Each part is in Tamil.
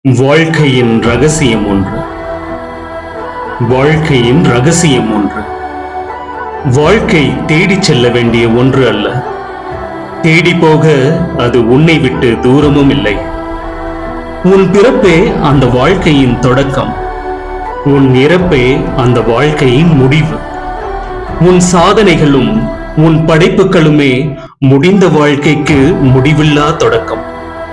வாழ்க்கையின் ரகசியம் ஒன்று. வாழ்க்கையின் ரகசியம் ஒன்று. வாழ்க்கை தேடிச் செல்ல வேண்டிய ஒன்று அல்ல. தேடி போக அது உன்னை விட்டு தூரமும் இல்லை. உன் பிறப்பே அந்த வாழ்க்கையின் தொடக்கம். உன் இறப்பே அந்த வாழ்க்கையின் முடிவு. உன் சாதனைகளும் உன் படைப்புகளுமே முடிந்த வாழ்க்கைக்கு முடிவில்லா தொடக்கம்.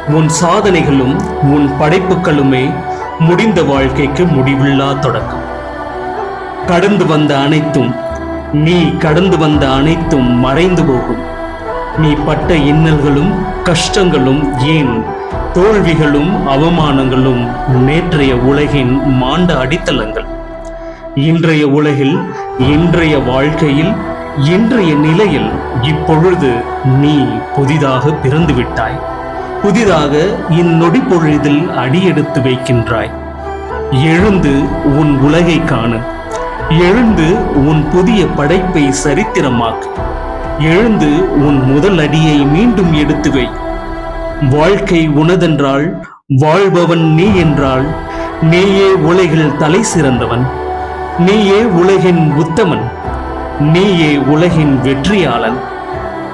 உன் சாதனைகளும் உன் படைப்புகளுமே முடிந்த வாழ்க்கைக்கு முடிவில்லா தொடக்கம். கடந்து வந்த அனைத்தும், நீ கடந்து வந்த அனைத்தும் மறைந்து போகும். நீ பட்ட இன்னல்களும் கஷ்டங்களும், ஏன் தோல்விகளும் அவமானங்களும் நேற்றைய உலகின் மாண்ட அடித்தளங்கள். இன்றைய உலகில், இன்றைய வாழ்க்கையில், இன்றைய நிலையில் இப்பொழுது நீ புதிதாக பிறந்து விட்டாய். புதிதாக இந்நொடி பொழுதில் அடியெடுத்து வைக்கின்றாய். எழுந்து உன் உலகை காணு. எழுந்து உன் புதிய படைப்பை சரித்திரமாக்கு. எழுந்து உன் முதல் அடியை மீண்டும் எடுத்து வை. வாழ்க்கை உனதென்றால், வாழ்பவன் நீ என்றால், நீயே உலகில் தலை சிறந்தவன். நீயே உலகின் உத்தமன். நீயே உலகின் வெற்றியாளன்.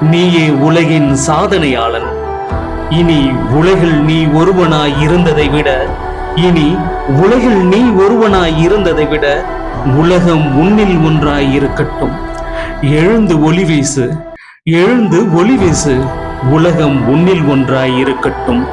நீயே உலகின் சாதனையாளன். இனி உலகில் நீ ஒருவனாய் இருந்ததை விட, இனி உலகில் நீ ஒருவனாய் இருந்ததை விட உலகம் உன்னில் ஒன்றாய் இருக்கட்டும். எழுந்து ஒளி வீசு. எழுந்து ஒளி வீசு. உலகம் உன்னில் ஒன்றாய் இருக்கட்டும்.